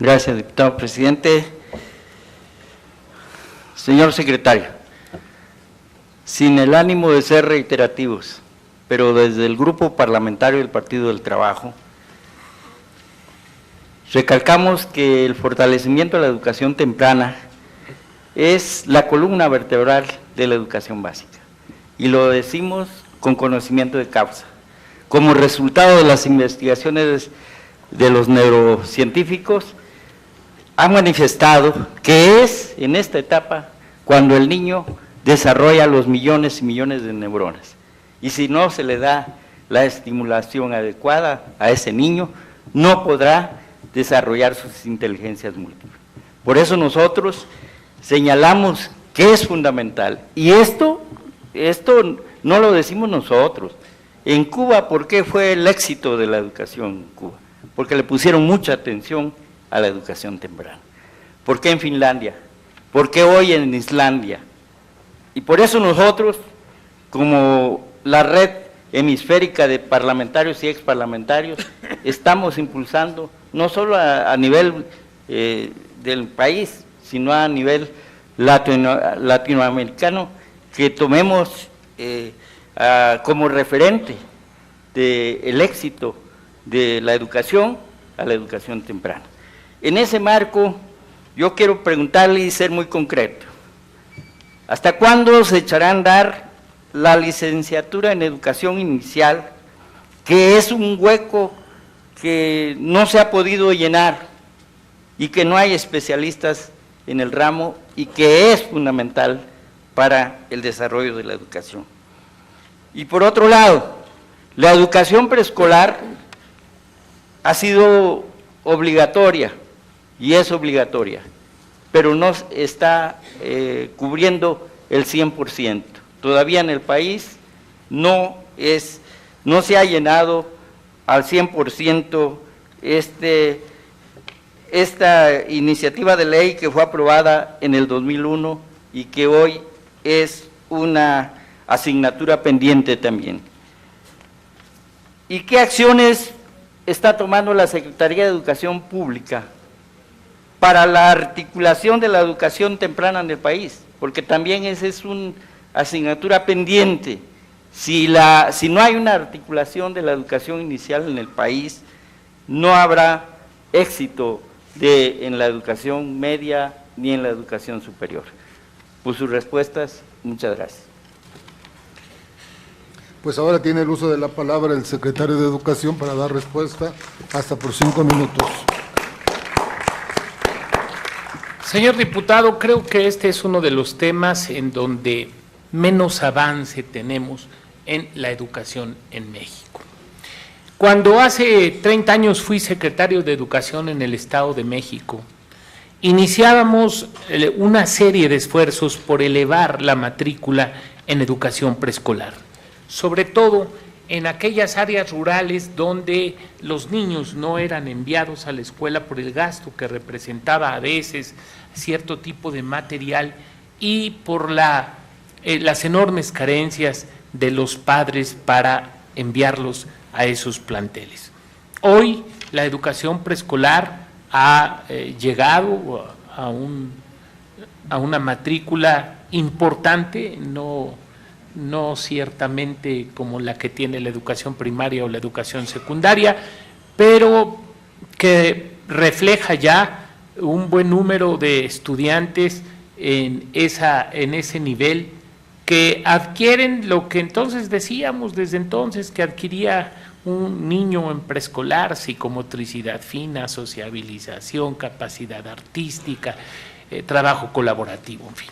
Gracias, diputado presidente. Señor secretario, sin el ánimo de ser reiterativos, pero desde el Grupo Parlamentario del Partido del Trabajo, recalcamos que el fortalecimiento de la educación temprana es la columna vertebral de la educación básica, y lo decimos con conocimiento de causa. Como resultado de las investigaciones de los neurocientíficos, han manifestado que es en esta etapa cuando el niño desarrolla los millones y millones de neuronas, y si no se le da la estimulación adecuada a ese niño, no podrá desarrollar sus inteligencias múltiples. Por eso nosotros señalamos que es fundamental, y esto no lo decimos nosotros. En Cuba, ¿por qué fue el éxito de la educación en Cuba? Porque le pusieron mucha atención a la educación temprana. ¿Por qué en Finlandia? ¿Por qué hoy en Islandia? Y por eso nosotros, como la red hemisférica de parlamentarios y exparlamentarios, estamos impulsando, no solo a nivel del país, sino a nivel latinoamericano, que tomemos como referente del éxito de la educación a la educación temprana. En ese marco, yo quiero preguntarle y ser muy concreto. ¿Hasta cuándo se echará a andar la licenciatura en educación inicial, que es un hueco que no se ha podido llenar y que no hay especialistas en el ramo y que es fundamental para el desarrollo de la educación? Y por otro lado, la educación preescolar ha sido obligatoria y es obligatoria, pero no está cubriendo el 100%. Todavía en el país no se ha llenado al 100% esta iniciativa de ley que fue aprobada en el 2001 y que hoy es una asignatura pendiente también. ¿Y qué acciones está tomando la Secretaría de Educación Pública para la articulación de la educación temprana en el país? Porque también esa es una asignatura pendiente. Si no hay una articulación de la educación inicial en el país, no habrá éxito en la educación media ni en la educación superior. Por sus respuestas, muchas gracias. Pues ahora tiene el uso de la palabra el secretario de Educación para dar respuesta, hasta por 5 minutos. Señor diputado, creo que este es uno de los temas en donde menos avance tenemos en la educación en México. Cuando hace 30 años fui secretario de Educación en el Estado de México, iniciábamos una serie de esfuerzos por elevar la matrícula en educación preescolar, sobre todo en aquellas áreas rurales donde los niños no eran enviados a la escuela por el gasto que representaba a veces cierto tipo de material y por las enormes carencias de los padres para enviarlos a esos planteles. Hoy la educación preescolar ha llegado a una matrícula importante, no ciertamente como la que tiene la educación primaria o la educación secundaria, pero que refleja ya un buen número de estudiantes en ese nivel que adquieren lo que entonces decíamos desde entonces que adquiría un niño en preescolar: psicomotricidad fina, sociabilización, capacidad artística, trabajo colaborativo, en fin.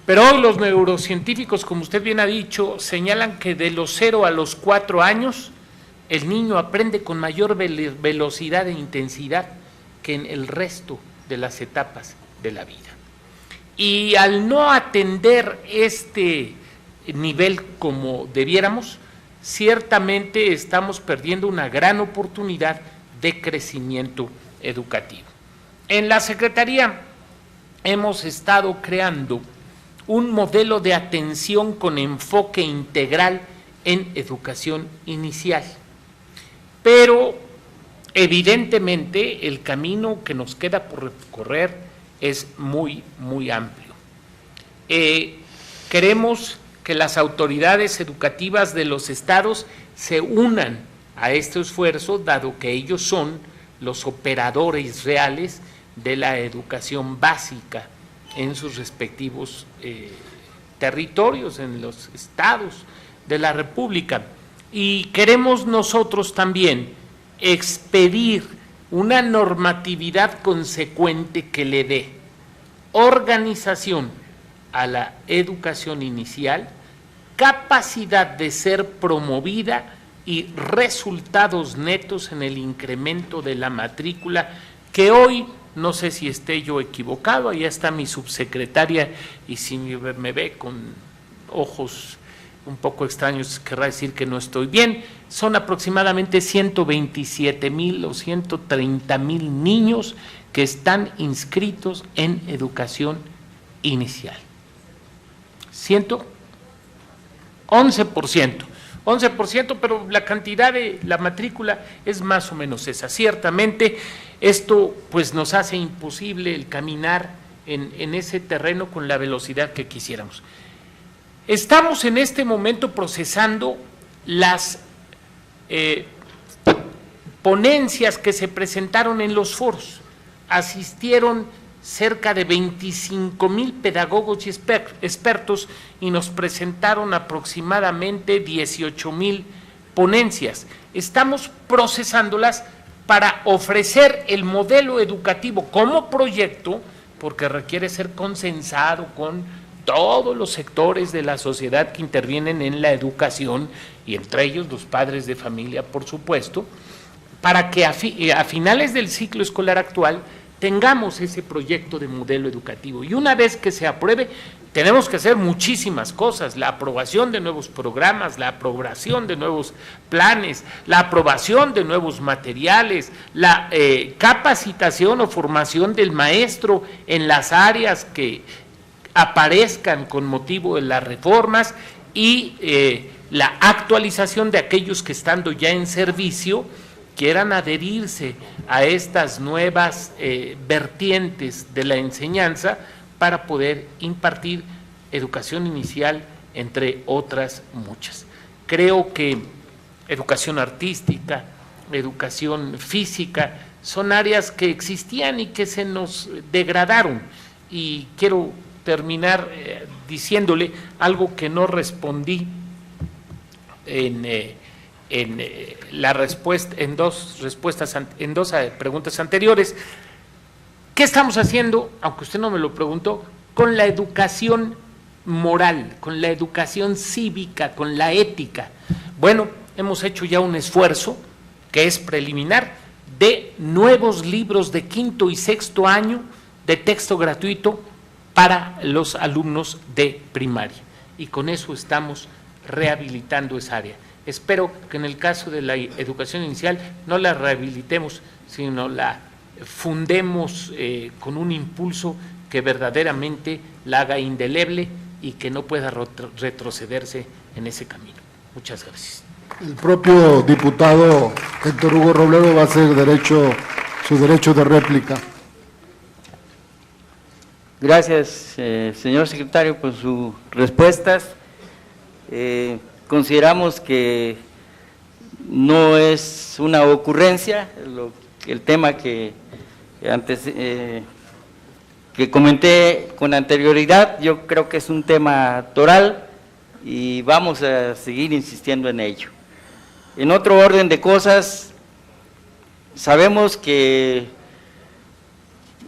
Pero hoy los neurocientíficos, como usted bien ha dicho, señalan que de los 0 a los 4 años el niño aprende con mayor velocidad e intensidad que en el resto de las etapas de la vida. Y al no atender este nivel como debiéramos, ciertamente estamos perdiendo una gran oportunidad de crecimiento educativo. En la Secretaría hemos estado creando un modelo de atención con enfoque integral en educación inicial, pero evidentemente el camino que nos queda por recorrer es muy, muy amplio. Queremos que las autoridades educativas de los estados se unan a este esfuerzo, dado que ellos son los operadores reales de la educación básica en sus respectivos territorios, en los estados de la República. Y queremos nosotros también expedir una normatividad consecuente que le dé organización a la educación inicial, capacidad de ser promovida y resultados netos en el incremento de la matrícula, que hoy, no sé si esté yo equivocado, allá está mi subsecretaria y si me ve con ojos un poco extraños, querrá decir que no estoy bien, son aproximadamente 127,000 o 130,000 niños que están inscritos en educación inicial. 11%, pero la cantidad de la matrícula es más o menos esa. Ciertamente esto pues nos hace imposible el caminar en ese terreno con la velocidad que quisiéramos. Estamos en este momento procesando las ponencias que se presentaron en los foros. Asistieron cerca de 25,000 pedagogos y expertos y nos presentaron aproximadamente 18,000 ponencias. Estamos procesándolas para ofrecer el modelo educativo como proyecto, porque requiere ser consensado con todos los sectores de la sociedad que intervienen en la educación, y entre ellos los padres de familia, por supuesto, para que a finales del ciclo escolar actual tengamos ese proyecto de modelo educativo. Y una vez que se apruebe, tenemos que hacer muchísimas cosas: la aprobación de nuevos programas, la aprobación de nuevos planes, la aprobación de nuevos materiales, la capacitación o formación del maestro en las áreas que aparezcan con motivo de las reformas, y la actualización de aquellos que, estando ya en servicio, quieran adherirse a estas nuevas vertientes de la enseñanza para poder impartir educación inicial, entre otras muchas. Creo que educación artística, educación física, son áreas que existían y que se nos degradaron, y quiero terminar diciéndole algo que no respondí en la respuesta, en dos preguntas anteriores. ¿Qué estamos haciendo, aunque usted no me lo preguntó, con la educación moral, con la educación cívica, con la ética? Bueno, hemos hecho ya un esfuerzo que es preliminar de nuevos libros de quinto y sexto año de texto gratuito para los alumnos de primaria, y con eso estamos rehabilitando esa área. Espero que en el caso de la educación inicial no la rehabilitemos, sino la fundemos con un impulso que verdaderamente la haga indeleble y que no pueda retrocederse en ese camino. Muchas gracias. El propio diputado Héctor Hugo Robledo va a hacer su derecho de réplica. Gracias, señor secretario, por sus respuestas. Consideramos que no es una ocurrencia el tema que antes que comenté con anterioridad. Yo creo que es un tema toral y vamos a seguir insistiendo en ello. En otro orden de cosas, sabemos que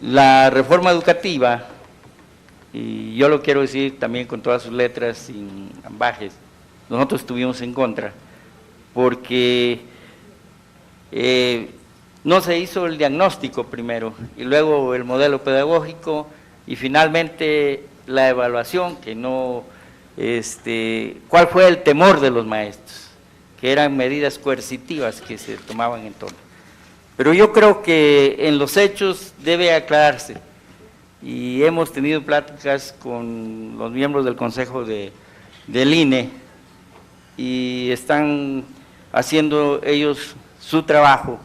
la reforma educativa, y yo lo quiero decir también con todas sus letras, sin ambajes, nosotros estuvimos en contra, porque no se hizo el diagnóstico primero, y luego el modelo pedagógico, y finalmente la evaluación, que no, ¿cuál fue el temor de los maestros? Que eran medidas coercitivas que se tomaban en torno. Pero yo creo que en los hechos debe aclararse, y hemos tenido pláticas con los miembros del Consejo del INE, y están haciendo ellos su trabajo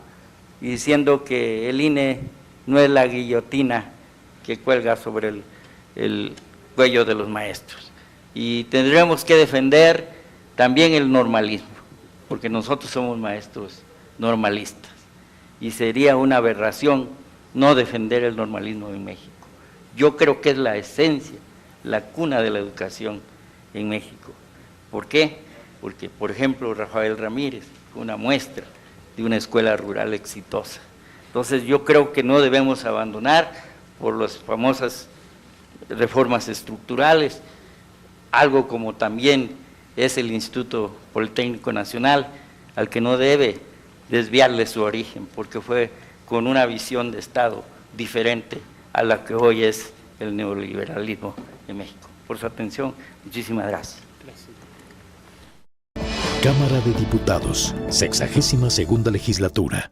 y diciendo que el INE no es la guillotina que cuelga sobre el cuello de los maestros. Y tendremos que defender también el normalismo, porque nosotros somos maestros normalistas, y sería una aberración no defender el normalismo en México. Yo creo que es la esencia, la cuna de la educación en México. ¿Por qué? Porque, por ejemplo, Rafael Ramírez fue una muestra de una escuela rural exitosa. Entonces yo creo que no debemos abandonar por las famosas reformas estructurales, algo como también es el Instituto Politécnico Nacional, al que no debe desviarle su origen, porque fue con una visión de Estado diferente a la que hoy es el neoliberalismo en México. Por su atención, muchísimas gracias. Cámara de Diputados, 62ª legislatura.